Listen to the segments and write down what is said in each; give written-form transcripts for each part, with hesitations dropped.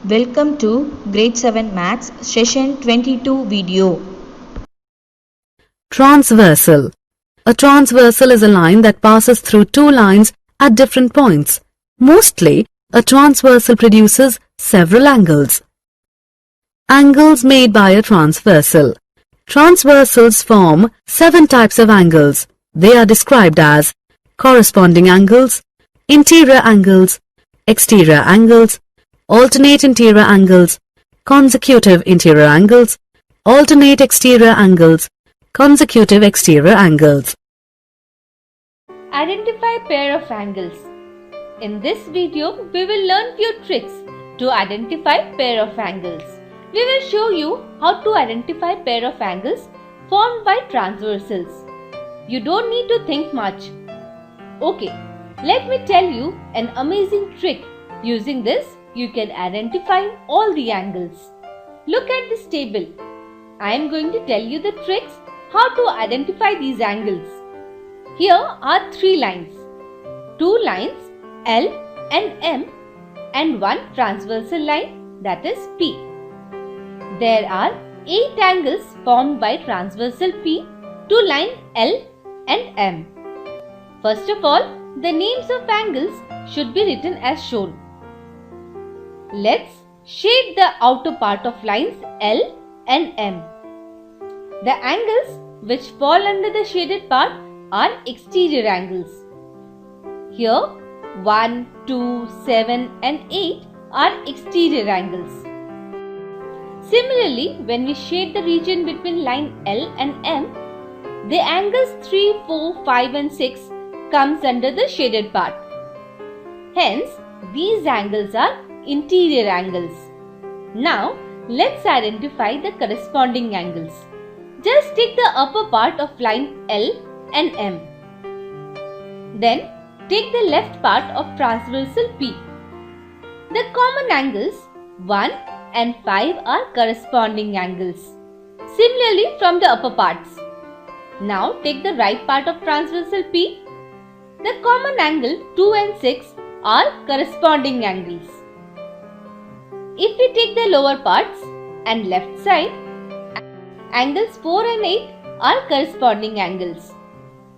Welcome to Grade 7 Maths Session 22 video. Transversal. A transversal is a line that passes through two lines at different points. Mostly, a transversal produces several angles. Angles made by a transversal. Transversals form 7 types of angles. They are described as corresponding angles, interior angles, exterior angles, alternate interior angles, consecutive interior angles, alternate exterior angles, consecutive exterior angles. Identify pair of angles. In this video, we will learn few tricks to identify pair of angles. We will show you how to identify pair of angles formed by transversals. You don't need to think much. Okay, let me tell you an amazing trick. Using this, you can identify all the angles. Look at this table. I am going to tell you the tricks how to identify these angles. Here are 3 lines. 2 lines L and M and 1 transversal line, that is P. There are 8 angles formed by transversal P to line L and M. First of all, the names of angles should be written as shown. Let's shade the outer part of lines L and M. The angles which fall under the shaded part are exterior angles. Here 1, 2, 7 and 8 are exterior angles. Similarly, when we shade the region between line L and M, the angles 3, 4, 5 and 6 comes under the shaded part. Hence, these angles are interior angles. Now, let's identify the corresponding angles. Just take the upper part of line L and M. Then, take the left part of transversal P. The common angles 1 and 5 are corresponding angles. Similarly from the upper parts. Now take the right part of transversal P. The common angle 2 and 6 are corresponding angles. If we take the lower parts and left side, angles 4 and 8 are corresponding angles.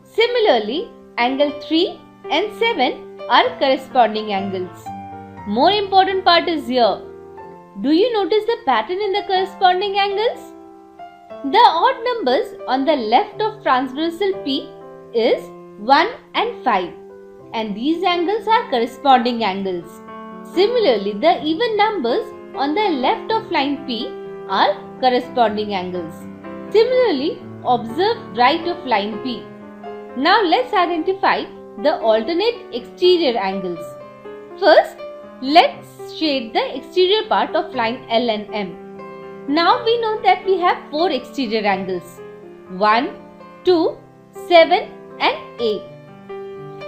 Similarly, angle 3 and 7 are corresponding angles. More important part is here. Do you notice the pattern in the corresponding angles? The odd numbers on the left of transversal P is 1 and 5, and these angles are corresponding angles. Similarly, the even numbers on the left of line P are corresponding angles. Similarly, observe right of line P. Now let's identify the alternate exterior angles. First, let's shade the exterior part of line L and M. Now we know that we have 4 exterior angles. 1, 2, 7 and 8.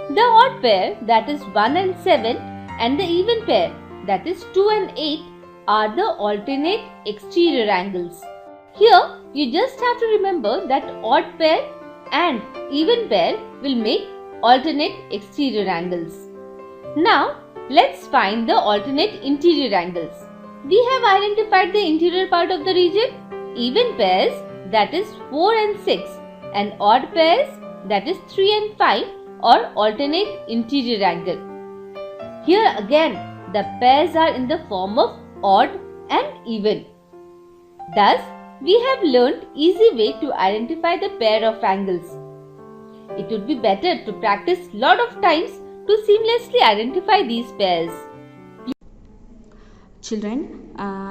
The odd pair, that is 1 and 7, and the even pair, that is 2 and 8, are the alternate exterior angles. Here, you just have to remember that odd pair and even pair will make alternate exterior angles. Now, let's find the alternate interior angles. We have identified the interior part of the region. Even pairs, that is 4 and 6, and odd pairs, that is 3 and 5, are alternate interior angle. Here again, the pairs are in the form of odd and even. Thus, we have learned easy way to identify the pair of angles. It would be better to practice lot of times to seamlessly identify these pairs. Children,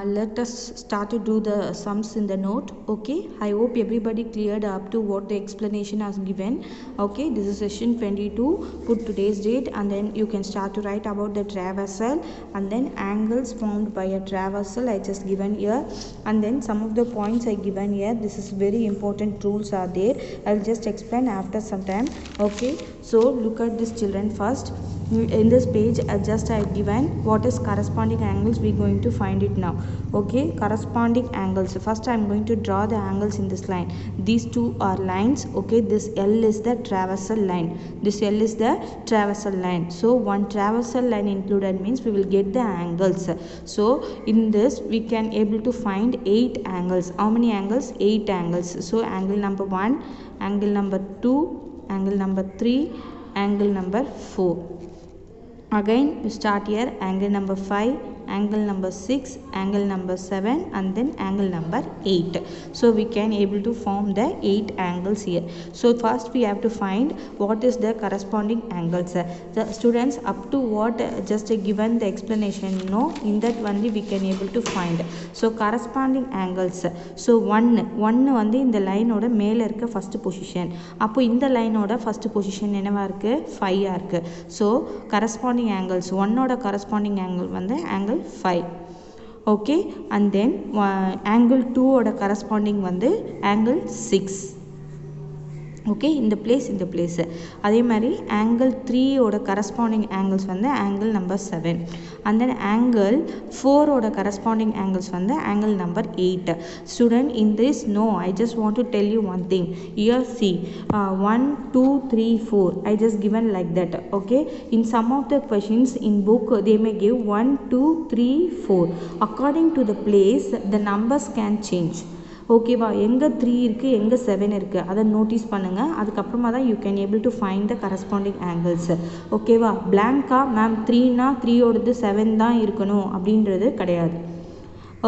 let us start to do the sums in the note. Okay, I hope everybody cleared up to what the explanation has given. Okay, this is session 22. Put today's date and then you can start to write about the traversal and then angles formed by a traversal I just given here, and then some of the points I given here. This is very important rules are there. I'll just explain after some time. Okay, So look at this children first. In this page just I have given what is corresponding angles. We are going to find it now. Okay, corresponding angles. First I am going to draw the angles in this line. These two are lines. Okay, this L is the traversal line, this L is the traversal line. So one traversal line included means we will get the angles. So in this we can able to find 8 angles. How many angles? 8 angles. So angle number 1, angle number 2, angle number 3, angle number 4. Again we start here, angle number 5, angle number 6, angle number 7, and then angle number 8. So we can able to form the 8 angles here. So first we have to find what is the corresponding angles. The students up to what just given the explanation, in that only we can able to find. So corresponding angles. So 1 வந்து இந்த லைனோட மேல இருக்க first position. அப்போ இந்த லைனோட first position என்னவா இருக்கு? 5 ஆ இருக்கு. So corresponding angles, 1 ஓட corresponding angle வந்து angle 5. Okay, and then angle 2 ஓட corresponding வந்து angle 6. Okay, in the place அதே மாதிரி angle 3 ஓட corresponding angles வந்து angle number 7, and then angle 4 ஓட corresponding angles வந்து angle number 8. Student, in this I just want to tell you one thing. Here see 1 2 3 4 I just given like that. Okay, in some of the questions in book they may give 1 2 3 4. According to the place the numbers can change. ஓகேவா, எங்கே 3 இருக்குது எங்கே 7 இருக்குது அதை notice பண்ணுங்கள். அதுக்கப்புறமா தான் you can able to find the corresponding angles. ஓகேவா, பிளாங்காக மேம் 3னா 3ஓடது 7 தான் இருக்கணும் அப்படின்றது கிடையாது.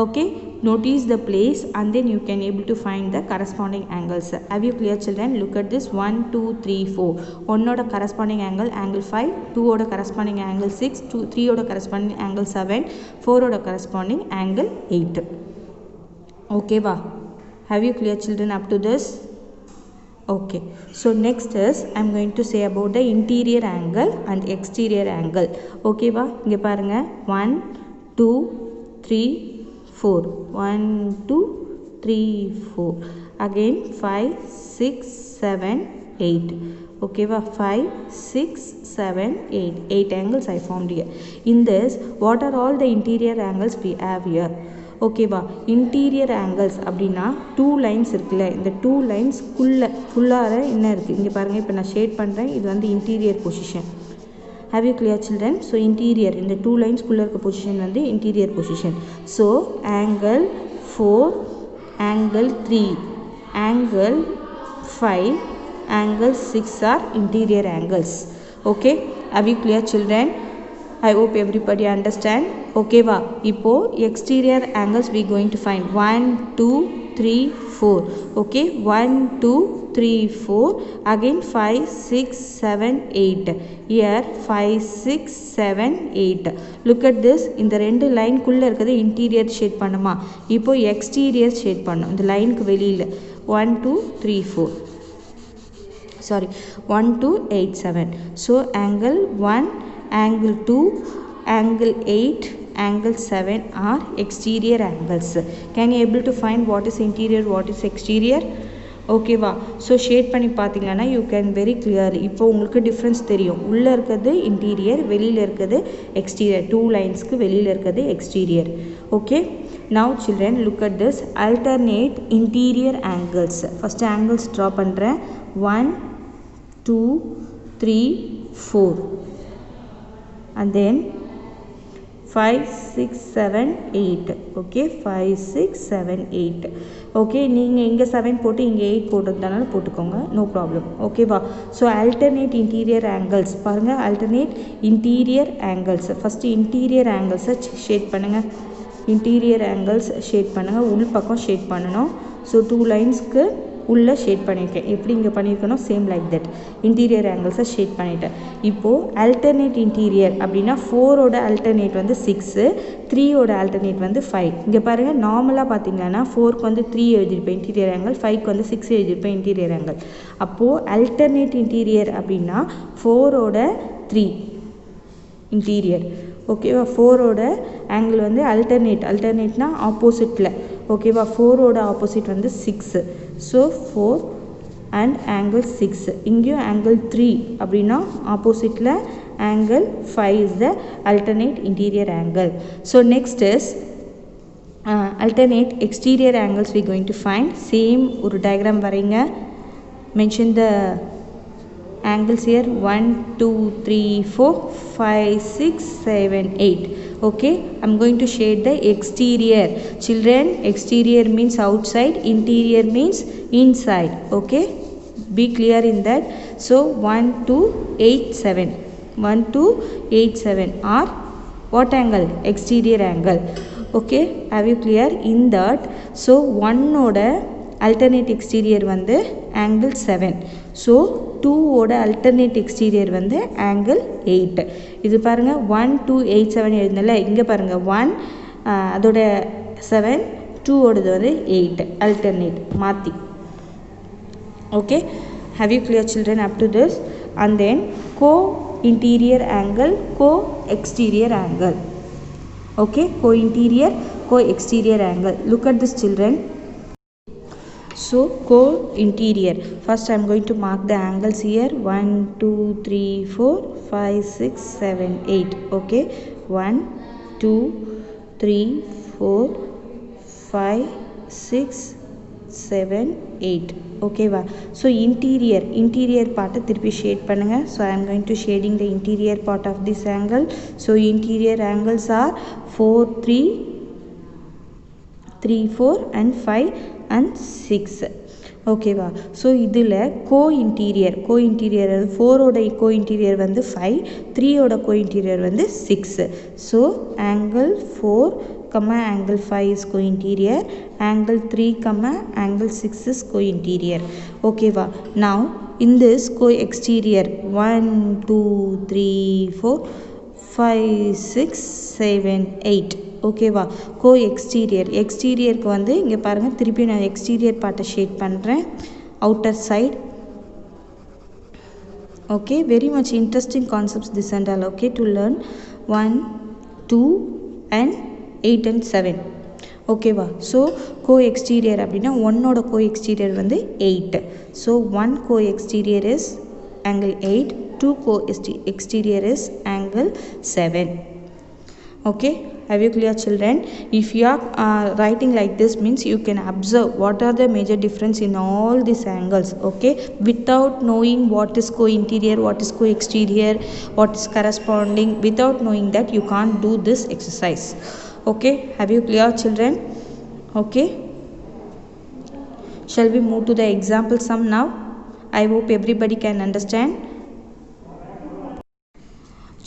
Okay, notice the place and then you can able to find the corresponding angles. Have you clear children? Look at this 1 2 3 4. 1 oda corresponding angle 5, 2 oda corresponding angle 6, 3 oda corresponding angle 7, 4 oda corresponding angle 8. Okay va? Have you clear children up to this? Okay, so next is I am going to say about the interior angle and exterior angle. Okay va? இங்க பாருங்க 1 2 3 4, 1 2 3 4, again 5 6 7 8. Okay va? 5 6 7 8, 8 angles I found here. In this, what are all the interior angles we have here? Okay va? Interior angles அப்படின்னா 2 lines இருக்குல்ல, இந்த 2 lines குள்ளார என்ன இருக்குது இங்கே பாருங்கள். இப்போ நான் ஷேட் பண்ணுறேன், இது வந்து interior position. Have you clear children? So interior, இந்த 2 lines குள்ள இருக்க position வந்து interior position. So angle 4, angle 3, angle 5, angle 6 are interior angles. Okay, have you clear children? I hope everybody understand. Okay va? இப்போ exterior angles we going to find 1 2 3 4. Okay, 1 2 3 4, again 5 6 7 8. Here 5 6 7 8. Look at this, இந்த ரெண்டு line குள்ள இருக்குது interior shade பண்ணுமா, இப்போ exterior shade பண்ணும் இந்த லைனுக்கு வெளியில. 1 2 3 4, sorry 1 2 8 7. So angle 1, angle 2, angle 8, angle 7 are exterior angles. Can you able to find what is interior, what is exterior? Okay va? So shade பண்ணி பார்த்தீங்கன்னா you can very clearly இப்போ உங்களுக்கு difference தெரியும். உள்ள இருக்கிறது interior, வெளியில இருக்கிறது exterior. 2 linesக்கு வெளியில இருக்கிறது exterior. Okay, now children look at this alternate interior angles. First angles draw பண்ணுறேன். 1 2 3 4, and then 5 6 7 8. Okay, 5 6 7 8. Okay, நீங்கள் இங்கே 7 போட்டு இங்கே 8 போட்டுருந்தனால போட்டுக்கோங்க, no problem. Okay வா? So alternate interior angles பாருங்கள், alternate interior angles. First interior angles shade பண்ணுங்கள், interior angles shade பண்ணுங்கள், உள் பக்கம் ஷேட் பண்ணணும். So 2 linesக்கு உள்ள ஷேட் பண்ணியிருக்கேன். எப்படி இங்கே பண்ணியிருக்கணும், சேம் லைக் தட் இன்டீரியர் ஆங்கிள்ஸை ஷேட் பண்ணிட்டேன். இப்போது அல்டர்னேட் இன்டீரியர் அப்படின்னா 4ஓட அல்டர்னேட் வந்து 6, 3ஓட அல்டர்னேட் வந்து 5. இங்கே பாருங்கள், நார்மலாக பார்த்தீங்கன்னா 4க்கு வந்து 3 எழுதியிருப்பேன் இன்டீரியர் ஆங்கிள், 5க்கு வந்து 6 எழுதியிருப்பேன் இன்டீரியர் ஆங்கிள். அப்போது அல்டர்னேட் இன்டீரியர் அப்படின்னா 4ஓட 3 இன்டீரியர். ஓகேவா, 4ஓட ஆங்கிள் வந்து அல்டர்னேட்னா ஆப்போசிட்டில். ஓகேவா, 4ஓட ஆப்போசிட் வந்து 6. So 4 and angle 6. இங்கேயும் angle 3 அப்படின்னா ஆப்போசிட்டில் angle 5 is the alternate interior angle. So next is alternate exterior angles we going to find. Same ஒரு diagram வரைங்க. Mention the angles here 1 2 3 4 5 6 7 8. Okay, I'm going to shade the exterior. Children, exterior means outside, interior means inside. Okay, be clear in that. So 1 2 8 7, 1 2 8 7 are what angle? Exterior angle. Okay, have you clear in that? So 1 oda alternate exterior வந்து angle 7. So 2 ஓட alternate exterior வந்து angle 8. இது பாருங்க 1 2 8 7 எழுதுனல இங்க பாருங்க 1 அதோட 7 2 ஓடது வந்து 8 alternate மாத்தி. Okay, have you clear children up to this? And then co interior angle, co exterior angle. Okay, co interior, co exterior angle. Look at this children. So co-interior, first I am going to mark the angles here 1 2 3 4 5 6 7 8. Okay, 1 2 3 4 5 6 7 8. Okay va. So interior part திருப்பி shade பண்ணுங்க. So I am going to shading the interior part of this angle. So interior angles are 4 3 3 4 and 5 and 6. Okay va. So இதில் co-interior 4 ஓட co-interior வந்து 5, 3 ஓட co-interior வந்து 6. So angle 4, angle 5 is co-interior, angle 3, angle 6 is co-interior. Okay va. Now in this co-exterior 1 2 3 4 5 6 7 8. ஓகேவா. கோ எக்ஸ்டீரியருக்கு வந்து இங்கே பாருங்கள் திருப்பி நான் எக்ஸ்டீரியர் பார்ட்டை ஷேட் பண்ணுறேன் outer side. Okay, very much interesting concepts this and all. Okay, to learn 1 2 and 8 and 7. ஓகேவா. So go exterior அப்படின்னா 1ஓட கோ எக்ஸ்டீரியர் வந்து 8. So 1 co exterior is angle 8, 2 co exterior is angle 7. Okay, have you clear children? If you are writing like this means you can observe what are the major difference in all these angles. Okay, without knowing what is co-interior, what is co-exterior, what is corresponding, without knowing that you can't do this exercise. Okay, have you clear children? Okay, shall we move to the example sum now? I hope everybody can understand.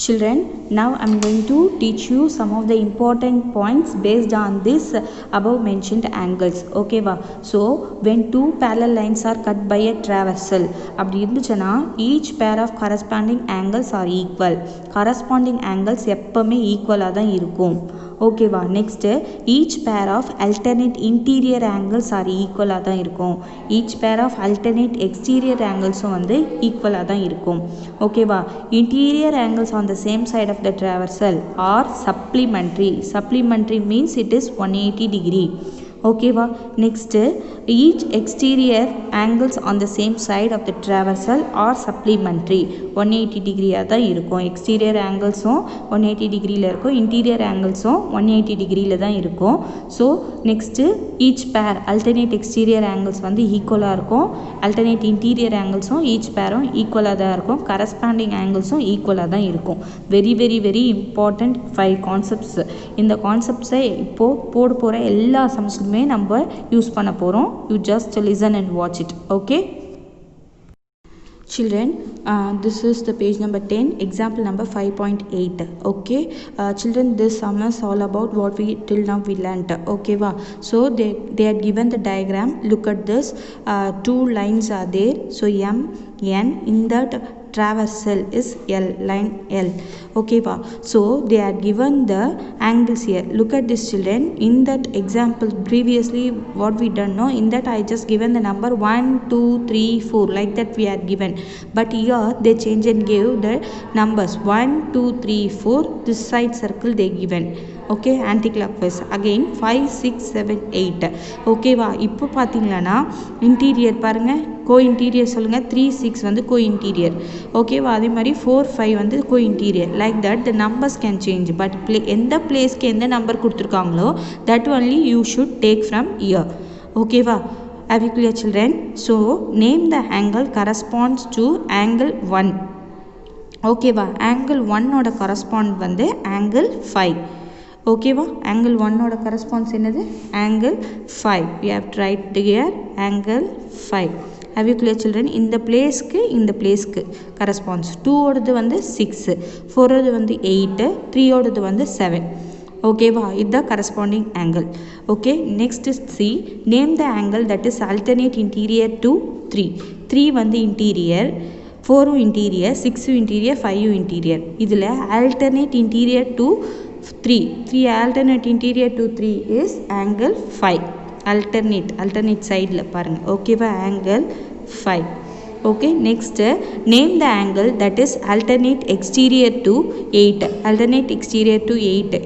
Children, now I am going to teach you some of the important points based on this above mentioned angles. Okay va. So when two parallel lines are cut by a traversal, அப்படி இருந்துச்சுன்னா each pair of corresponding angles are equal. corresponding angles எப்பவுமே ஈக்குவலாக தான் இருக்கும். ஓகேவா. Next each pair of alternate interior angles are ஈக்குவலாக தான் இருக்கும். Each pair of alternate exterior ஆங்கிள்ஸும் வந்து ஈக்குவலாக தான் இருக்கும். ஓகேவா. Interior angles on the same side of the traversal are supplementary means it is 180 degree. ஓகேவா. Next each exterior angles on the same side of the traversal are supplementary 180 டிகிரியாக தான் இருக்கும். Exterior ஆங்கிள்ஸும் 180 டிகிரியில் இருக்கும், இன்டீரியர் ஆங்கிள்ஸும் 180 டிகிரியில் தான் இருக்கும். ஸோ நெக்ஸ்ட்டு ஈச் பேர் அல்டர்னேட் எக்ஸ்டீரியர் ஆங்கிள்ஸ் வந்து ஈக்குவலாக இருக்கும், அல்டர்னேட் இன்டீரியர் ஆங்கிள்ஸும் ஈச் பேரும் ஈக்குவலாக தான் இருக்கும், கரஸ்பாண்டிங் ஆங்கிள்ஸும் ஈக்குவலாக தான் இருக்கும். Very very very important 5 concepts. இந்த கான்செப்ட்ஸை இப்போது போட போகிற எல்லா சம்ஸ்க்குமே நம்ம யூஸ் பண்ண போகிறோம். You just listen and watch it. Okay children, this is the page number 10, example number 5.8. okay, children, this sum is all about what we till now we learnt. okay va. So they had given the diagram. Look at this, two lines are there. So M N in that traversal is L, line L. okay va. So they are given the angles here. Look at this children. In that example previously what we done, no, in that I just given the number 1 2 3 4 like that we had given, but here they change and gave the numbers 1 2 3 4 this side circle they given. Okay anticlockwise again 5 6 7 8 ஓகேவா இப்போ பார்த்தீங்கன்னா interior பாருங்கள் கோ interior சொல்லுங்கள் 3 6 வந்து co interior ஓகேவா அதே மாதிரி 4 5 வந்து co interior like that the numbers can change but எந்த பிளேஸ்க்கு எந்த நம்பர் கொடுத்துருக்காங்களோ that only you should take from here ஓகேவா Have you clear children? So name the angle corresponds to angle 1 ஓகேவா angle 1 ஓட correspond வந்து angle 5 ஓகேவா angle 1 ஓட corresponds என்னது angle 5 we have tried here angle 5 have you clear children இந்த பிளேஸ்க்கு corresponds 2 ஓடது வந்து 6 4 ஓடது வந்து 8 3 ஓடது வந்து 7 ஓகேவா இது corresponding angle okay next is see name the angle that is alternate interior to 3 வந்து interior 4 interior 6 interior 5 interior இதுல alternate interior to 3 alternate interior to 3 is angle 5 alternate sideல பாருங்க ஓகேவா angle 5 okay next name the angle that is alternate exterior to 8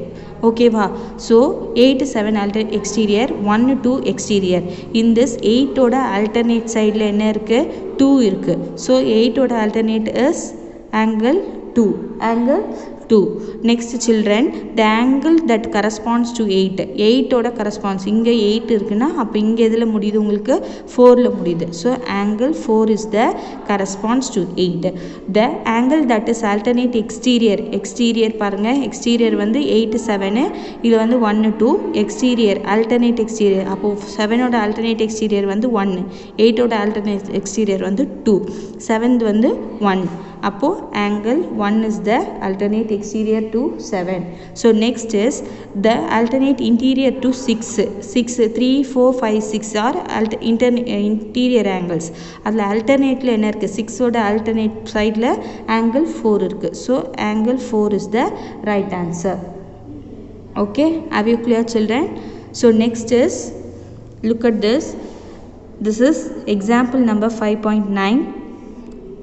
ஓகேவா so 8 7 alternate exterior 1 2 exterior in this 8 ஓட alternate sideல என்ன இருக்கு 2 இருக்கு so 8 ஓட alternate is angle 2 next children the angle that corresponds to 8 ஓட corresponds இங்க 8 இருக்குன்னா அப்ப இங்க எதுல முடியுது உங்களுக்கு 4 ல முடியுது so angle 4 is the corresponds to 8 the angle that is alternate exterior பாருங்க exterior வந்து 8 7 இது வந்து 1 2 exterior alternate exterior அப்போ 7 ஓட alternate exterior வந்து 1 8 ஓட alternate exterior வந்து 2 7th வந்து 1 அப்போ angle 1 is the alternate exterior to 7 so next is the alternate interior to 6 3 4 5 6 are interior angles அதுல alternateல என்ன இருக்கு 6 ஓட alternate sideல angle 4 இருக்கு so angle 4 is the right answer okay have you clear children so next is look at this is example number 5.9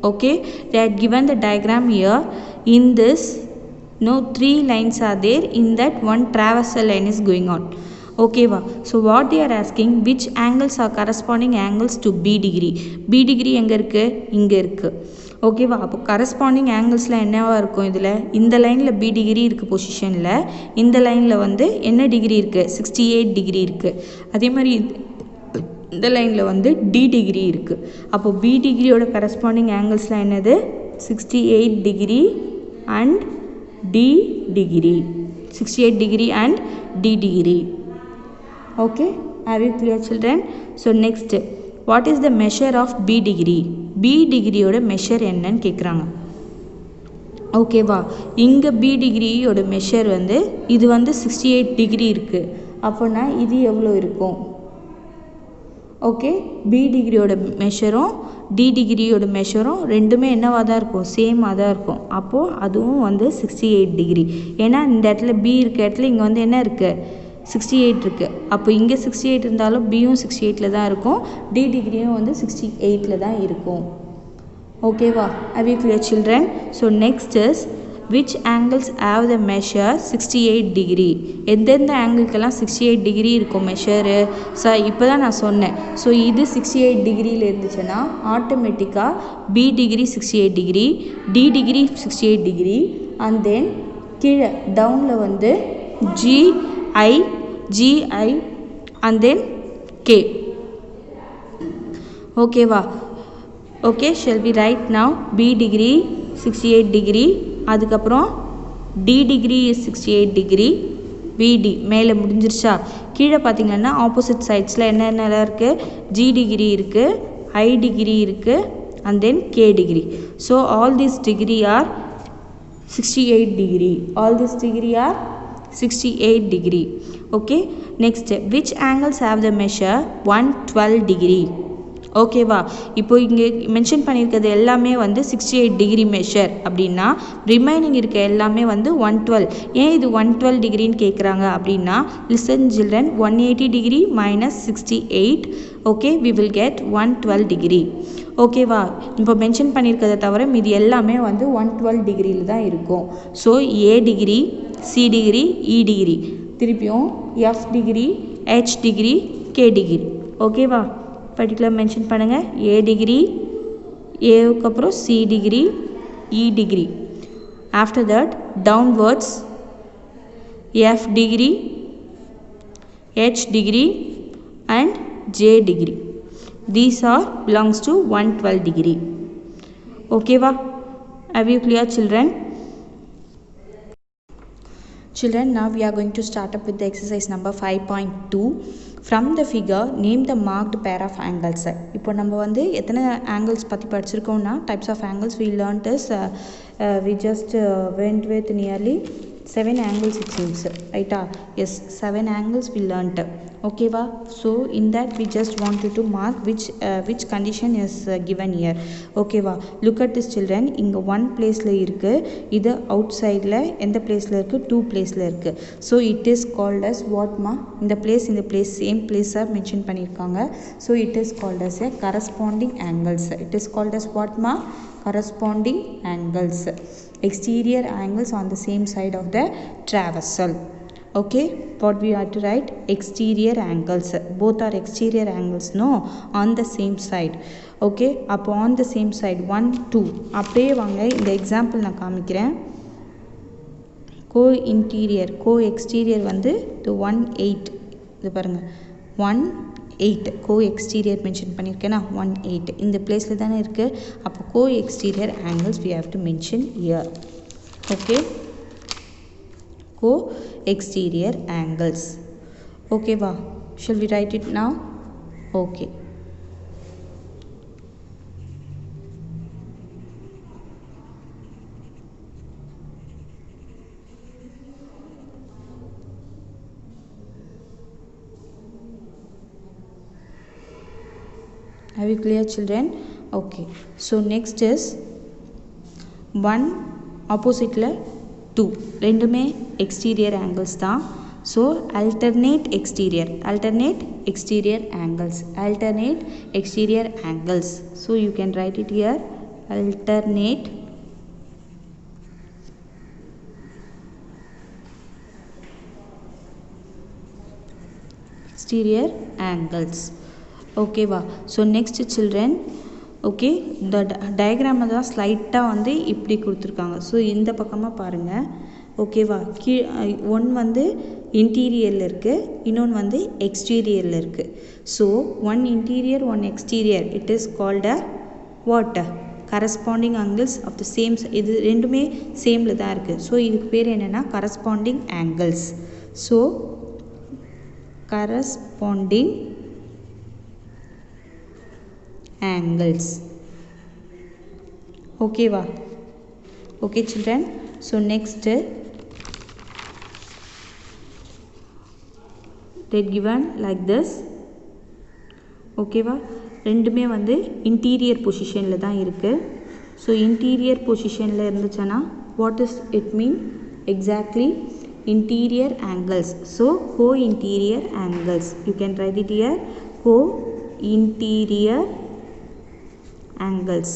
okay they had given the diagram here in this no 3 lines are there in that one traversal line is going on okay va so what they are asking which angles are corresponding angles to b degree எங்க இருக்கு இங்க இருக்கு ஓகேவா அப்போ corresponding ஆங்கிள்ஸ்லாம் என்னவா இருக்கும் இதில் இந்த லைனில் பி டிகிரி இருக்குது பொசிஷனில் இந்த லைனில் வந்து என்ன டிகிரி இருக்குது 68 டிகிரி இருக்குது அதே மாதிரி இந்த லைனில் வந்து டி டிகிரி இருக்குது அப்போ பி டிகிரியோட கரஸ்பாண்டிங் ஆங்கிள்ஸ்லாம் என்னது 68 degree and D degree 68 degree and D degree okay have you clear children so next what is the measure of b degree b டிகிரியோட மெஷர் என்னன்னு கேட்குறாங்க ஓகேவா இங்கே பி டிகிரியோட மெஷர் வந்து இது வந்து 68 டிகிரி இருக்குது அப்போனா இது எவ்வளோ இருக்கும் ஓகே பி டிகிரியோட மெஷரும் டி டிகிரியோட மெஷரும் ரெண்டுமே என்னவாக தான் இருக்கும் சேமாக தான் இருக்கும் அப்போது அதுவும் வந்து 68 டிகிரி ஏன்னா இந்த இடத்துல பி இருக்க இடத்துல இங்கே வந்து என்ன இருக்குது 68 இருக்குது அப்போ இங்கே 68 இருந்தாலும் பியும் 68ல் தான் இருக்கும் டி டிகிரியும் வந்து 68ல் தான் இருக்கும் ஓகேவா have you clear children so next is which angles have the measure 68 degree எந்தெந்த ஆங்கிள்க்கெல்லாம் 68 டிகிரி இருக்கும் மெஷரு இப்போ தான் நான் சொன்னேன் ஸோ இது 68 டிகிரியில் இருந்துச்சுன்னா ஆட்டோமேட்டிக்காக B degree 68 degree D degree 68 degree and then கீழே டவுனில் வந்து ஜிஐ அண்ட் தென் கே ஓகேவா okay shall we write now B degree 68 degree அதுக்கப்புறம் டி டிகிரி 68 டிகிரி பிடி மேலே முடிஞ்சிருச்சா கீழே பார்த்தீங்கன்னா ஆப்போசிட் சைட்ஸில் என்னென்னலாம் இருக்குது ஜி டிகிரி இருக்குது ஐ டிகிரி இருக்குது and then K degree so all this degree are 68 degree all this degree are 68 degree okay next which angles have the measure 112 degree ஓகேவா இப்போ இங்கே மென்ஷன் பண்ணியிருக்கிறது எல்லாமே வந்து 68 டிகிரி மெஷர் அப்படின்னா ரிமைனிங் இருக்க எல்லாமே வந்து 112 ஏன் இது 112 டிகிரின்னு கேட்குறாங்க அப்படின்னா listen children 180 degree minus 68 okay we will get 112 degree ஓகேவா இப்போ மென்ஷன் பண்ணியிருக்கிறத தவிர மீதி எல்லாமே வந்து 112 டிகிரியில் தான் இருக்கும் so A degree C degree, E degree. திருப்பியும் F degree, H degree, K degree. ஓகேவா? பர்டிகுலர் மென்ஷன் பண்ணுங்கள். A degree, Aவுக்கு அப்புறம் C degree, E degree. After that, downwards, F degree, H degree, and J degree. These are belongs to 112 degree. Okay, have you clear, children? Children, now we are going to start up with the exercise number 5.2. From the figure, name the marked pair of angles. இப்போ நம்ம வந்து எத்தனை angles பற்றி படிச்சிருக்கோம்னா types of angles we learned is we just went with nearly 7 angles it seems, right? Yes, 7 angles we learnt. Okay va? So in that we just wanted to mark which condition is given here. Okay va? Look at this, children. இங்க 1 placeல இருக்கு, இது outsideல எந்த placeல இருக்கு, 2 placeல இருக்கு. So it is called as what ma? இந்த place same place mention பண்ணிருக்காங்க. So it is called as a corresponding angles. It is called as what ma? Corresponding angles. Exterior angles on the same side of the traversal. Okay, what we have to write? Exterior angles. Both are exterior angles, no? On the same side. Okay, அப்போ on the same side 1 2 அப்படியே வாங்க. இந்த example நான் காமிக்கிறேன். co exterior வந்து 1 8. இது பாருங்க 1 8 co-exterior mention பண்ணியிருக்கேன்னா 1 8 இந்த பிளேஸில் தானே இருக்குது. அப்போ co-exterior angles we have to mention here. Okay, co-exterior angles. Okay va? Shall we write it now? Okay. Have you clear, children? Okay, so next is 1 opposite la 2 ரெண்டுமே exterior angles தான். So alternate exterior angles. So you can write it here, alternate exterior angles. Okay va? So next, children, okay, the diagram தான் ஸ்லைட்டாக வந்து இப்படி கொடுத்துருக்காங்க. So இந்த பக்கமாக பாருங்கள். ஓகேவா? ஒன் வந்து இன்டீரியரில் இருக்குது, இன்னொன்று வந்து எக்ஸ்டீரியரில் இருக்குது. So one interior one exterior, it is called a what? Corresponding angles of the same. இது ரெண்டுமே சேமில் தான் இருக்குது. ஸோ இதுக்கு பேர் என்னென்னா corresponding angles. So corresponding angles. Okay va? Okay, children. So next, they given like this. Okay va? ரெண்டுமே வந்து இன்டீரியர் பொசிஷனில் தான் இருக்குது. ஸோ இன்டீரியர் பொசிஷனில் இருந்துச்சுன்னா what is it mean? Exactly interior angles. So co-interior angles. You can write it here, co-interior angles.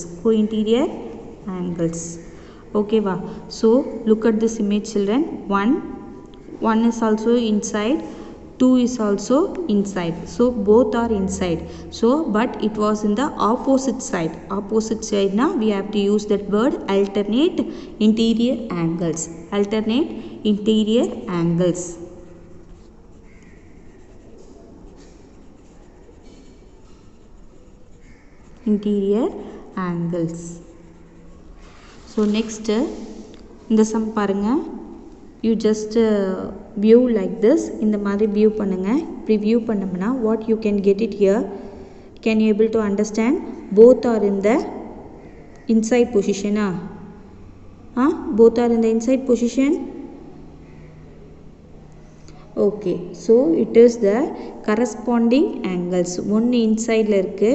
Okay va? So look at this image, children. 1 is also inside, 2 is also inside. So both are inside. So but it was in the opposite side. Now we have to use that word, alternate interior angles. Interior angles. So next, இந்த sum பாருங்க. You just view like this. இந்த மாதிரி view பண்ணுங்க. இப்படி view பண்ணோம்னா what you can get it here? Can you able to understand? Both are in the inside position. Both are in the inside position. Okay, so it is the corresponding angles. One inside la irukku.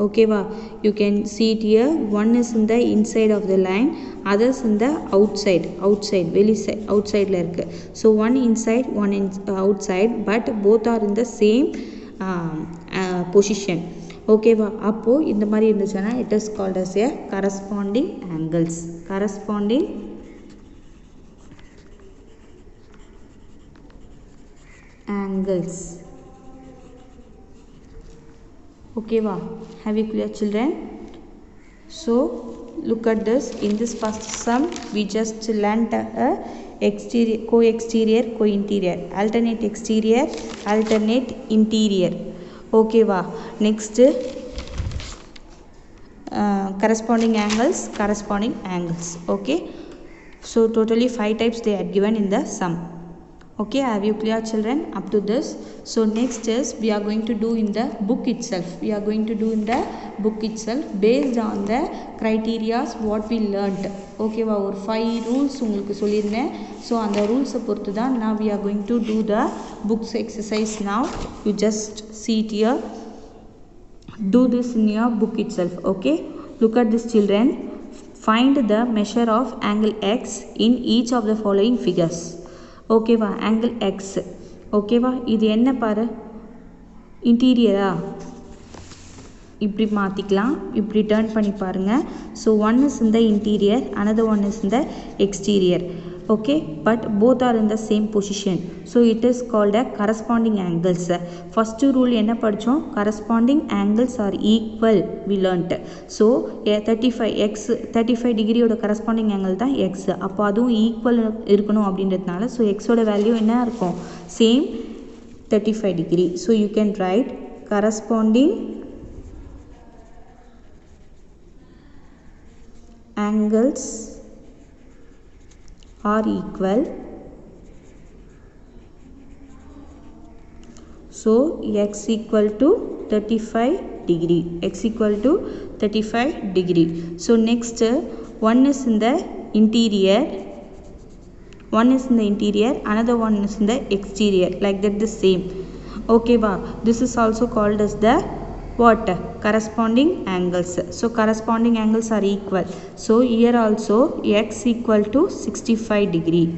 Okay va? You can see it here. One is in the inside of the line, others in the outside வெளி side, outside la irukku. So one inside, one outside, but both are in the same position. Okay va? அப்போ இந்த மாதிரி இருந்துச்சுன்னா it is called as a corresponding angles. angles. Okay, wow. Have you clear, children? So look at this. In this first sum we just learnt a exterior, co-exterior, co-interior, alternate exterior, alternate interior. Okay, wow. Next corresponding angles. Okay, so totally 5 types they are given in the sum. Okay, have you clear, children, up to this? So next is we are going to do in the book itself. Based on the criterias what we learnt. Okay, or 5 rules உங்களுக்கு சொல்லிருந்தேன். So அந்த rules பொறுத்து தான் now we are going to do the books exercise. Now you just see it here. Do this in your book itself. Okay, look at this, children. Find the measure of angle x in each of the following figures. ஓகேவா, angle X. ஓகேவா, இது என்ன பாரு, இன்டீரியரா, இப்படி மாற்றிக்கலாம், இப்படி turn பண்ணி பாருங்கள். ஸோ ஒன் இஸ் இந்த இன்டீரியர், another one is இந்த exterior. okay, but both are in the same position, so it is called a corresponding angles. First rule என்ன படிச்சோம், corresponding angles are equal we learnt. So 35 degree ஓட corresponding angle தான் x. அப்போ அதுவும் equal இருக்கணும் அப்படின்றதுனால so x ஓட value என்ன இருக்கும், same 35 degree. So you can write corresponding angles are equal. So x equal to 35 degree. So next one is in the interior, another one is in the exterior, like that the same. Okay, wow. This is also called as the what, corresponding angles. So corresponding angles are equal. So here also x equal to 65 degree.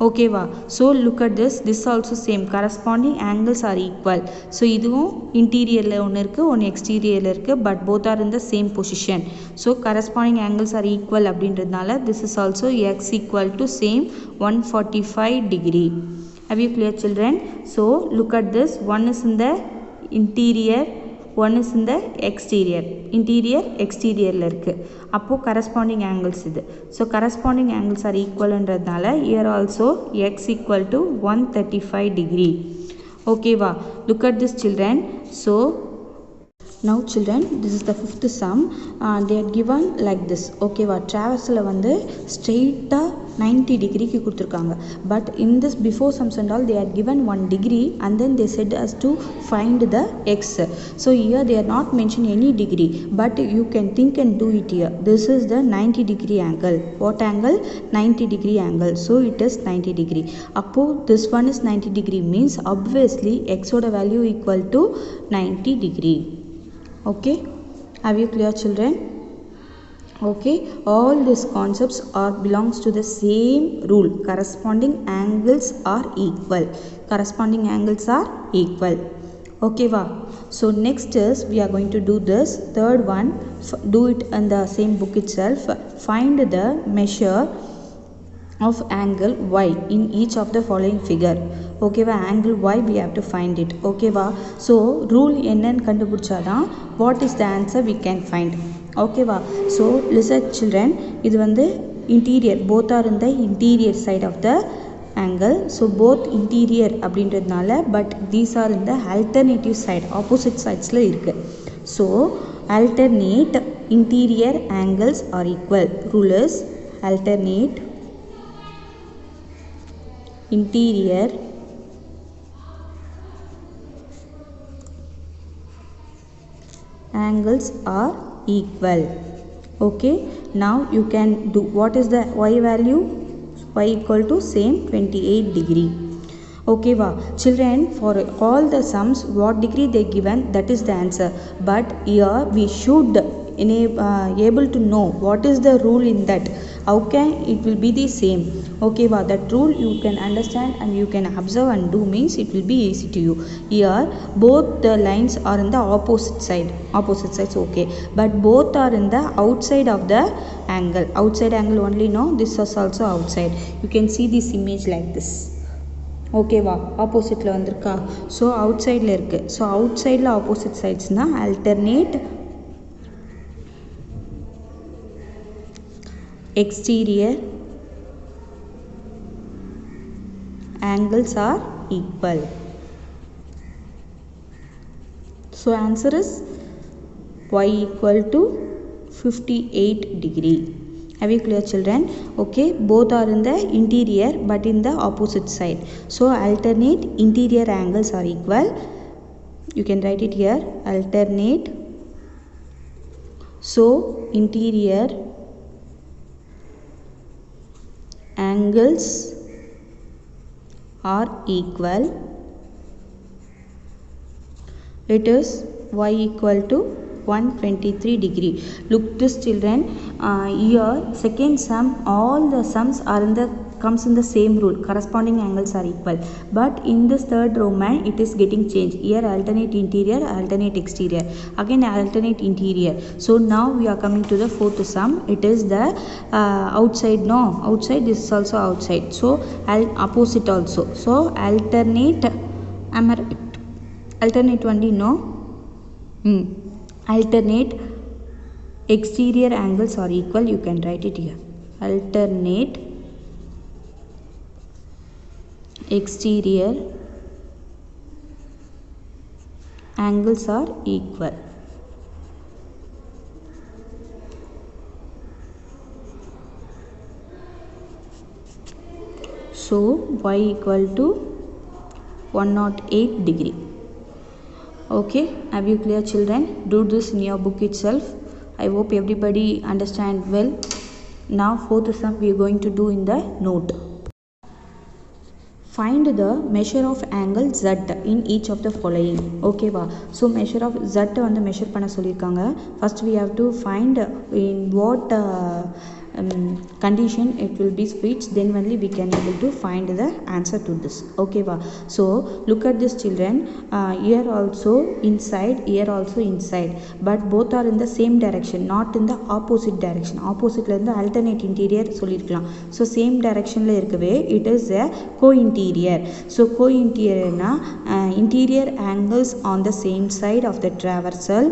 Okay, wow. So look at this, also same, corresponding angles are equal. So இதுவும் interiorல ஒன்னு இருக்கு, ஒன்னு exteriorல இருக்கு, but both are in the same position. So corresponding angles are equal அப்படின்றதுனால this is also x equal to same 145 degree. Have you clear, children? So look at this, one is in the interior, one is in the exterior, exteriorல இருக்கு. அப்போ corresponding angles இது. So corresponding angles are equal என்றதுனால here also x equal to 135 degree. Okay, wow. Look at this, children. So now, children, this is the fifth sum. They are given like this. Okay, wow. Traversal வந்து straight 90 degree க்கு கொடுத்திருக்காங்க. But in this before sums and all they are given 1 degree and then they said us to find the x. So here they are not mentioning any degree, but you can think and do it here. This is the 90 degree angle. What angle? 90 degree angle. So it is 90 degree. அப்போ this one is 90 degree means obviously x ஓட value equal to 90 degree. Okay, have you clear, children? Okay, all these concepts are belongs to the same rule, corresponding angles are equal. Okay, wow. So next is we are going to do this third one. Do it in the same book itself. Find the measure of angle y in each of the following figure. Okay, va, angle y we have to find it. Okay, va. So rule என்னன்னு கண்டுபிடிச்சாதான் what is the answer we can find. Okay, va. So listen, children, இது வந்து interior, both are in the interior side of the angle. So both interior அப்படின்றதுனால but these are in the alternative side, opposite sidesல இருக்கு. So alternate interior angles are equal. Rule is alternate interior angles are equal. Okay, now you can do what is the y value, y equal to same 28 degree. Okay, wow. Children, for all the sums what degree they given, that is the answer, but here we should able to know what is the rule in that, how can it will be the same. Okay, wow. That rule you can understand and you can observe and do means it will be easy to you. Here both the lines are in the opposite sides. Okay, but both are in the outside of the outside angle only. No, this is also outside. You can see this image like this. ஓகேவா ஆப்போசிட்டில் வந்திருக்கா so out சைடில் இருக்குது so out சைடில் opposite சைட்ஸ்னால் alternate exterior angles are equal. So answer is y equal to 58 degree. Have you clear children? Okay, both are in the interior but in the opposite side. So alternate interior angles are equal. You can write it here, alternate. So interior angles are equal. It is y equal to 123 degree. Look this children, here second sum, all the sums are in the comes in the same rule, corresponding angles are equal, but in this third Roman it is getting changed. Here alternate interior, alternate exterior, again alternate interior. So now we are coming to the fourth sum. It is the outside, no outside, this is also outside, so opposite also. So alternate, am I right? Alternate only, no alternate exterior angles are equal. You can write it here, alternate exterior angles are equal. So y equal to 108 degree. Okay, have you clear children? Do this in your book itself. I hope everybody understand well. Now fourth sum we are going to do in the note. Find the measure of angle Z in each of the following. Okay va, so measure of Z வந்து measure பண்ண சொல்லிருக்காங்க. First we have to find in what condition it will be switched, then only we can able to find the answer to this. Okay va, so look at this children, here also inside, here also inside, but both are in the same direction, not in the opposite direction. Opposite la irundha alternate interior சொல்லிருக்கலாம். So same direction la இருக்கவே it is a co-interior. So co-interior na interior angles on the same side of the traversal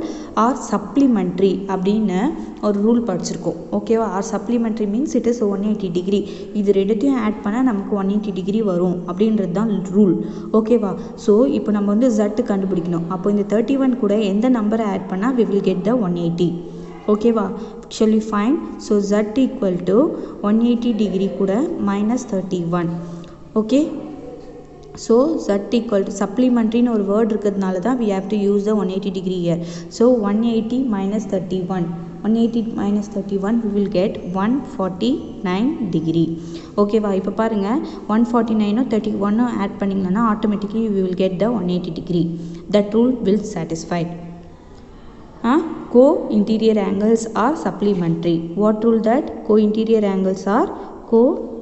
are supplementary அப்படினு ஒரு rule படிச்சிருக்கோம். ஓகேவா, R supplementary means it is 180 degree. இது ரெண்டுத்தையும் add பண்ணால் நமக்கு 180 degree வரும் அப்படின்றது தான் ரூல். ஓகேவா, ஸோ இப்போ நம்ம வந்து Z கண்டுபிடிக்கணும். அப்போ இந்த 31 கூட எந்த நம்பரை ஆட் பண்ணால் we will get the 180. ஓகேவா, shall we find? So Z equal to 180 degree கூட minus 31. Okay, so Z equal to supplementary ஒரு வேர்ட் இருக்கிறதுனால தான் we have to use the 180 degree here. So 180 minus 31, 180 minus 31 we will get 149 degree. ஓகேவா, இப்போ பாருங்க 149 31 add பண்ணிங்கன்னா automatically we will get the 180 degree. That rule will satisfy. Co-interior angles are supplementary. What rule that? Co-interior angles are co-interior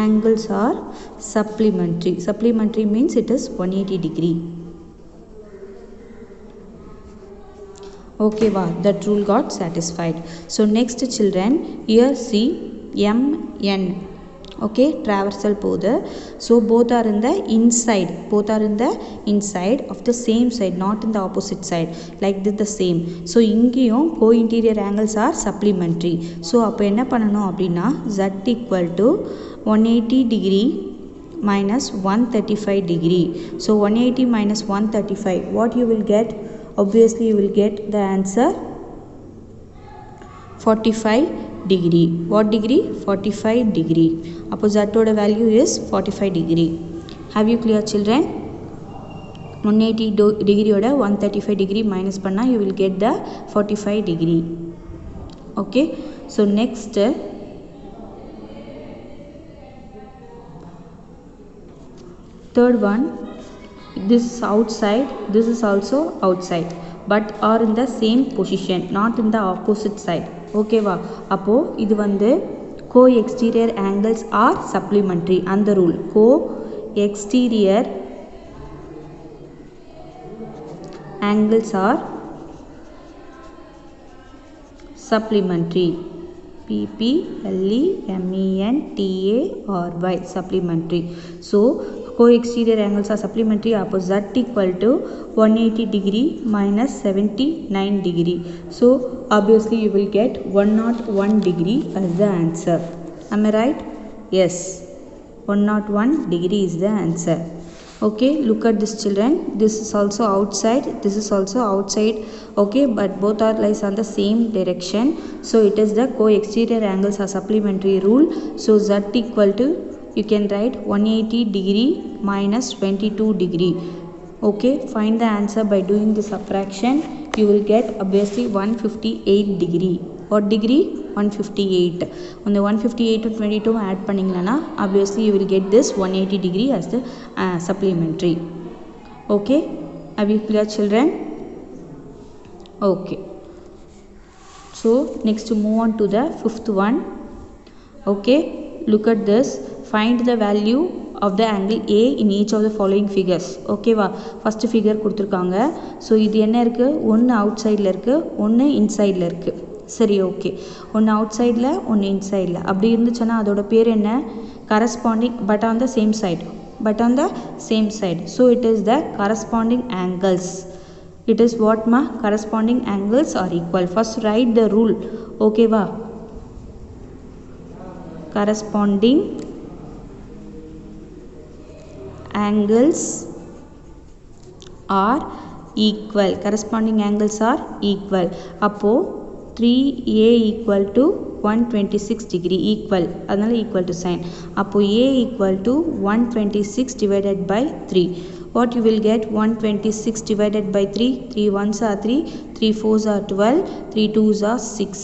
angles are supplementary. Supplementary means it is 180 degree. Okay va, that rule got satisfied. So next children, here see MN. Okay, traversal போகுது. So both are in the inside, both are in the inside of the same side, not in the opposite side, like this the same. So இங்கேயும் co-interior angles are supplementary. So அப்போ என்ன பண்ணணும் அப்படின்னா Z equal to 180 degree minus 135 degree. So 180 minus 135, what you will get? Obviously you will get the answer 45 degree. What degree? 45 degree. அப்போ Z ஓட value is 45 degree. Have you clear children? 180 degree ஓட 135 degree minus பண்ணா you will get the 45 degree. Okay, so next third one, this is outside, this is also outside, but are in the same position, not in the opposite side. Okay va, அப்போ இது வந்து co-exterior angles are supplementary. அந்த rule, co-exterior angles are supplementary. PPLEMENTARY, supplementary. So co-exterior angles are supplementary. Appo Z equal to 180 degree minus 79 degree. So obviously you will get 101 degree as the answer. Am I right? Yes, 101 degree is the answer. Okay, look at this children. This is also outside, this is also outside. Okay, but both are lies on the same direction. So it is the co-exterior angles are supplementary rule. So Z equal to, you can write 180 degree minus 22 degree. Okay, find the answer by doing the subtraction. You will get obviously 158 degree. What degree? 158. On the 158 to 22 add panningana, obviously you will get this 180 degree as the supplementary. Okay, are you clear children? Okay, so next move on to the fifth one. Okay, look at this. Find the value of the angle A in each of the following figures. Okay va, first figure கொடுத்திருக்காங்க. So இது என்ன இருக்கு? ஒன்னு outsideல இருக்கு, ஒன்னு insideல இருக்கு. சரி, okay. ஒன்று அவுட்சைடில் ஒன்று இன்சைடில் அப்படி இருந்துச்சுன்னா அதோட பேர் என்ன? Corresponding but on the same side, but on the same side. So it is the corresponding angles. It is வாட்மா? Corresponding angles are equal. First write the rule. ஓகேவா? Corresponding angles are equal. Corresponding angles are equal. அப்போ 3A equal to 126 degree equal. அதனால equal to sign. அப்போ A equal to 126 divided by 3. What you will get? 126 divided by 3. 3 ones are 3. 3 fours are 12. 3 twos are 6.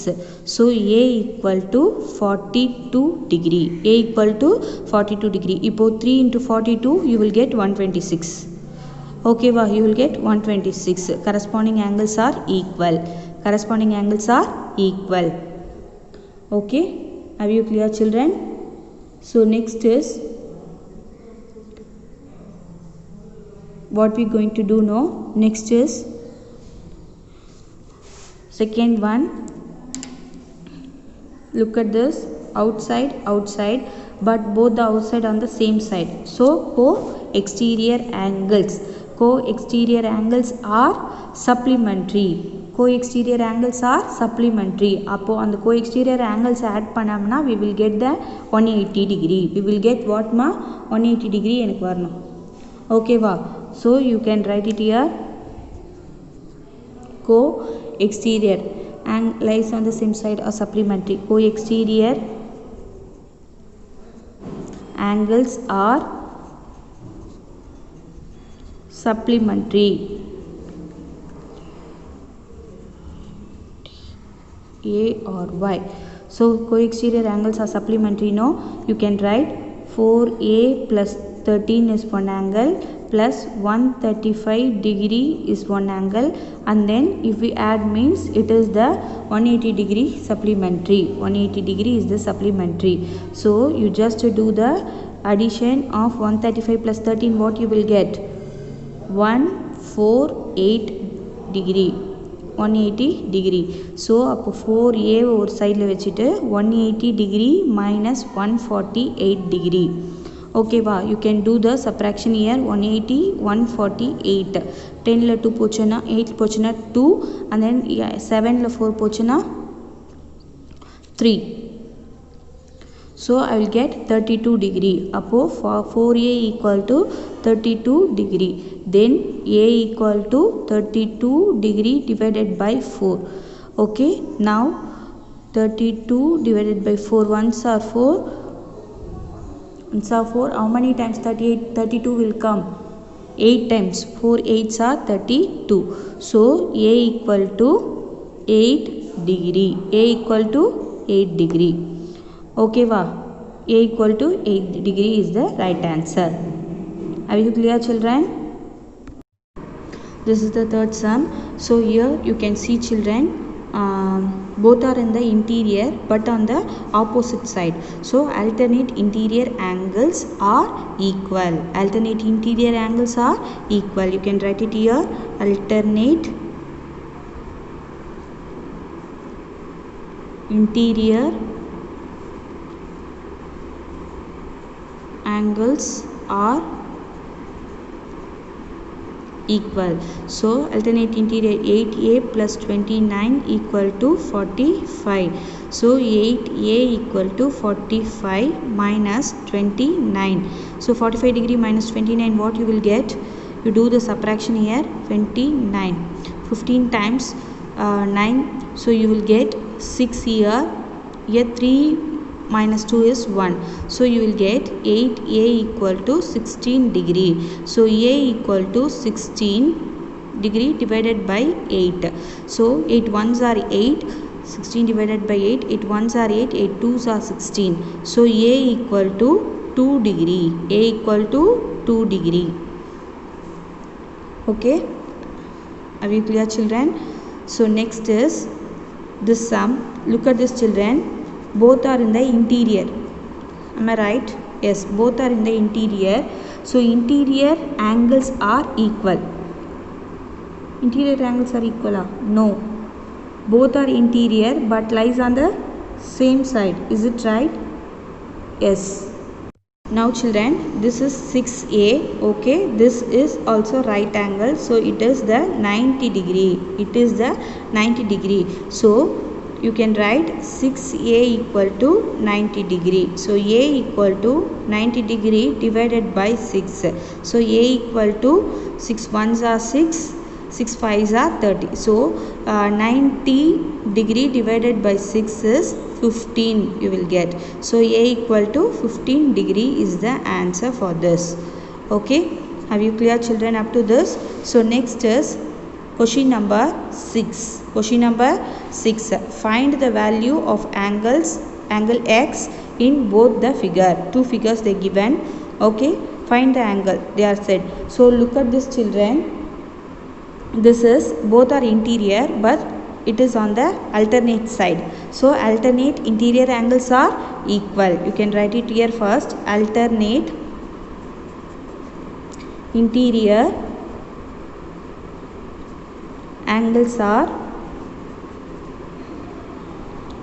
So A equal to 42 degree. A equal to 42 degree. இப்போ 3 into 42 you will get 126. Okay va, you will get 126. Corresponding angles are equal. Corresponding angles are equal. Okay, are you clear children? So next is what we going to do now. Next is second one. Look at this. Outside, outside, but both the outside on the same side. So co-exterior angles. Co-exterior angles are supplementary. Co-exterior angles are supplementary. அப்போ அந்த co-exterior angles add பண்ணாமனா we will get the 180 degree. We will get what ma? 180 degree எனக்கு வரணும். Okay va? So you can write it here. Co-exterior and lies on the same side are supplementary. Co-exterior angles are supplementary. A or Y. So co-exterior angles are supplementary. No, you can write 4A plus 13 is one angle plus 135 degree is one angle, and then if we add means it is the 180 degree supplementary. 180 degree is the supplementary. So you just do the addition of 135 plus 13. What you will get? 148 degree. 180 degree. So அப்போ 4A ஒரு சைடில் வச்சுட்டு 180 degree minus 148 degree. Okay va, you can do the subtraction here. 180 148. 10ல 2 போச்சுன்னா 8 போச்சுன்னா 2, and then 7ல 4 போச்சுன்னா 3. So I will get 32 degree. அப்போ 4A equal to 32 degree. Then A equal to 32 degree divided by 4. Okay, now 32 divided by 4. Ones are 4. Ones are 4. How many times 32 will come? 8 times. 4 8s are 32. So A equal to 8 degree. A equal to 8 degree. Okay va? A equal to 8 degree is the right answer. Are you clear children? This is the third sum. So here you can see children, both are in the interior but on the opposite side. So alternate interior angles are equal. Alternate interior angles are equal. You can write it here. Alternate interior angles are equal. So alternate interior 8a plus 29 equal to 45. So 8a equal to 45 minus 29. So 45 degree minus 29, what you will get? You do the subtraction here. 29 15 times 9, so you will get 6 here. Here 3 minus 2 is 1, so you will get 8a equal to 16 degree. So a equal to 16 degree divided by 8. So 8 ones are 8, 16 divided by 8, 8 ones are 8, 8 twos are 16. So a equal to 2 degree. A equal to 2 degree. Okay, are you clear, children? So next is this sum. Look at this, children. Both are in the interior. Am I right? Yes, both are in the interior. So interior angles are equal. Interior angles are equal? No. Both are interior but lies on the same side. Is it right? Yes. Now children, this is 6a. Okay, this is also right angle, so it is the 90 degree. It is the 90 degree. So you can write 6a equal to 90 degree. So a equal to 90 degree divided by 6. So a equal to 6 ones are 6, 6 fives are 30. So 90 degree divided by 6 is 15 you will get. So a equal to 15 degree is the answer for this. Okay, have you clear, children, up to this? So next is question number 6. Question number 6. Find the value of angle x in both the figure. Two figures they given. Okay, find the angle they are said. So look at this, children. This is both are interior but it is on the alternate side. So alternate interior angles are equal. You can write it here first. Alternate interior angles are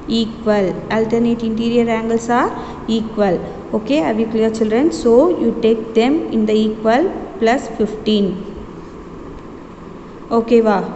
equal. Alternate interior angles are equal. Okay, are we clear, children? So you take them in the equal plus 15. Okay, wow.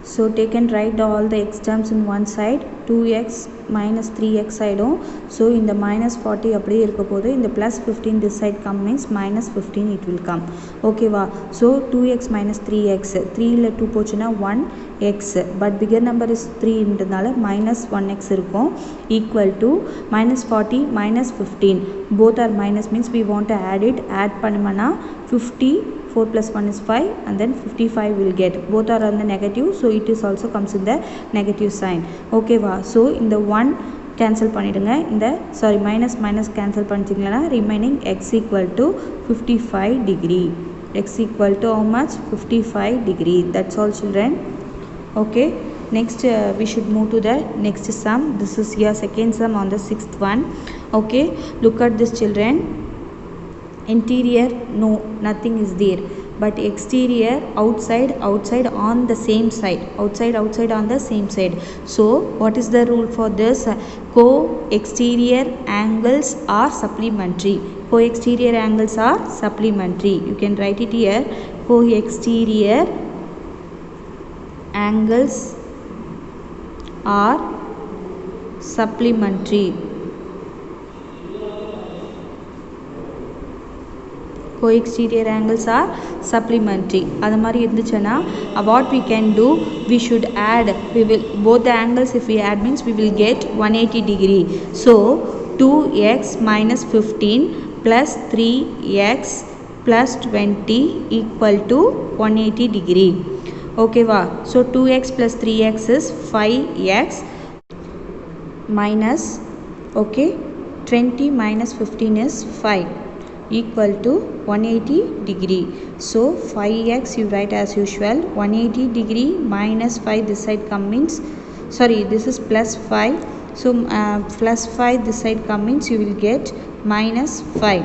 So take and write all the x terms in one side. 2x minus 3x ஆயிடும். So in the minus 40 அப்படியே இருக்க போது. In the plus 15 this side come means minus 15 it will come. Okay வா. So 2x minus 3x. 3 ல 2 போச்சுனா 1x. But bigger number is 3 இன்றதால minus 1x இருக்கும். Equal to minus 40 minus 15. Both are minus means we want to add it. Add பண்ணமனா 50. 4 plus 1 is 5 and then 55 will get. Both are on the negative, so it is also comes in the negative sign. Okay va. So in the 1 cancel பண்ணிடுங்க. இந்த sorry minus minus cancel பண்ணிட்டீங்களா remaining x equal to 55 degree. X equal to how much? 55 degree. That's all, children. Okay, next we should move to the next sum. This is your second sum on the 6th one. Okay, look at this, children. Interior, no, nothing is there, but exterior, outside on the same side, outside on the same side. So what is the rule for this? Co-exterior angles are supplementary. Co-exterior angles are supplementary. You can write it here. Co-exterior angles are supplementary. Co-exterior angles are supplementary. அது மாதிரி இருந்துச்சுன்னா what we can do, we should add, we will both the angles if we add means we will get 180 degree. So 2x minus 15 plus 3x plus 20 equal to 180 degree. Okay va. So 2x plus 3x is 5x minus, okay, 20 minus 15 is 5 equal to 180 degree. So 5x you write as usual. 180 degree minus 5 this side come means, sorry, this is plus 5. So plus 5 this side come means you will get minus 5.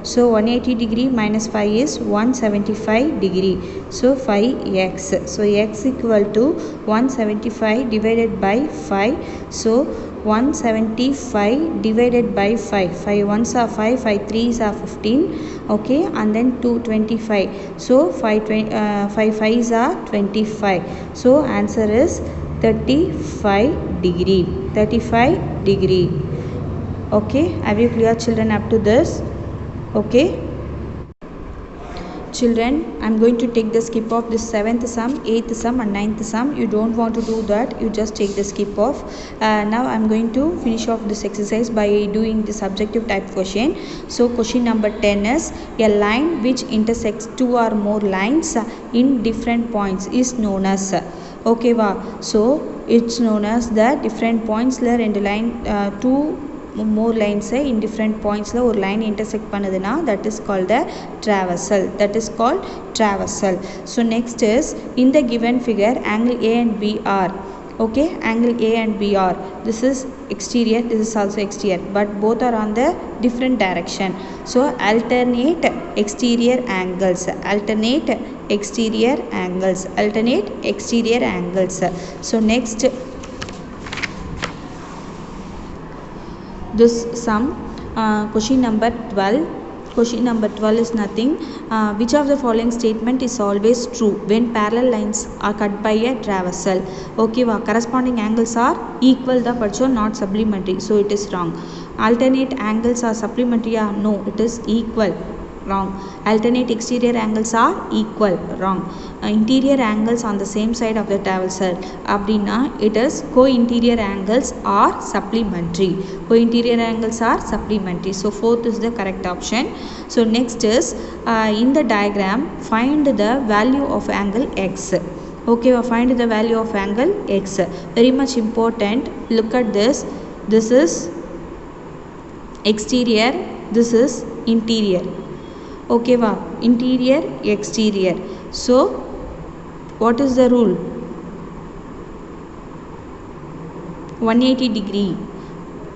So 180 degree minus 5 is 175 degree. So 5x. So x equal to 175 divided by 5. So 175 divided by 5. 5 ones are 5, 5 3s are 15. Okay, and then 225. So 5 5s are 25. So answer is 35 degree. 35 degree. Okay, are you clear children up to this? Okay. Children, I am going to take the skip of this 7th sum, 8th sum and 9th sum. You don't want to do that, you just take the skip off. Now I am going to finish off this exercise by doing the subjective type question. So question number 10 is, a line which intersects two or more lines in different points is known as. Okay va, so it's known as the different points la rendu line two more lines in different points la ஒரு line intersect பண்ணதுனா that is called the traversal. That is called traversal. So next is, in the given figure angle A and B are, okay, angle A and B are, this is exterior, this is also exterior, but both are on the different direction. So alternate exterior angles, alternate exterior angles, alternate exterior angles. So next, this sum, question number 12. Question number 12 is nothing. Which of the following statement is always true when parallel lines are cut by a traversal? Okay va, corresponding angles are equal the padchom, not supplementary, so it is wrong. Alternate angles are supplementary, no, it is equal, wrong. Alternate exterior angles are equal, wrong. Interior angles on the same side of the traversal அப்படின்னா it is co-interior angles are supplementary. Co-interior angles are supplementary. So fourth is the correct option. So next is, in the diagram find the value of angle x. Okay, find the value of angle x. Very much important. Look at this. This is exterior, this is interior. Okay va, interior, exterior. So what is the rule? 180 degree.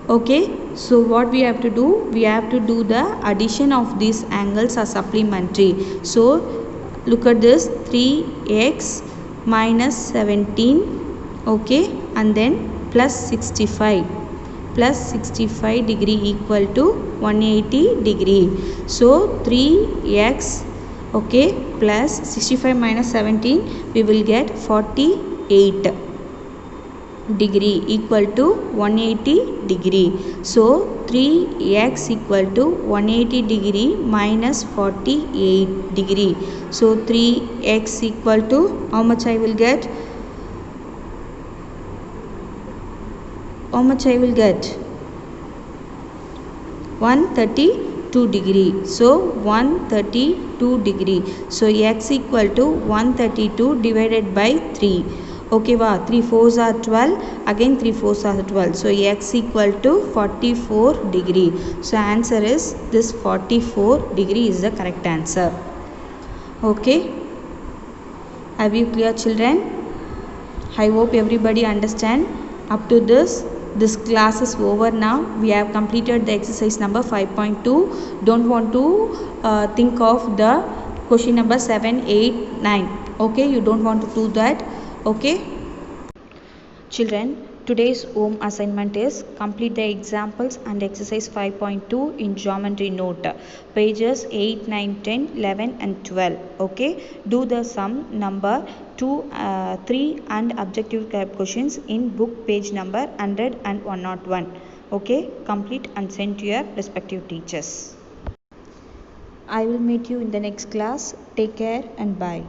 Okay, so what we have to do, we have to do the addition of these angles are supplementary. So look at this, 3x minus 17, okay, and then plus 65 degree equal to 180 degree. So 3x, okay, plus 65 minus 17, we will get 48 degree equal to 180 degree. So 3x equal to 180 degree minus 48 degree. So 3x equal to, how much I will get? How much I will get? 132 degree. So 132 degree. So x equal to 132 divided by 3. Okay va, 3 4s are 12, again 3 4s are 12. So x equal to 44 degree. So answer is this 44 degree is the correct answer. Okay, have you clear children? I hope everybody understand. Up to this class is over now. We have completed the exercise number 5.2. Don't want to think of the question number 7, 8, 9. Okay, you don't want to do that. Okay children, today's home assignment is complete the examples and exercise 5.2 in geometry note, pages 8, 9, 10, 11 and 12. Okay, do the sum number 2, 3 and objective type questions in book page number 100 and 101. Okay, complete and send to your respective teachers. I will meet you in the next class. Take care and bye.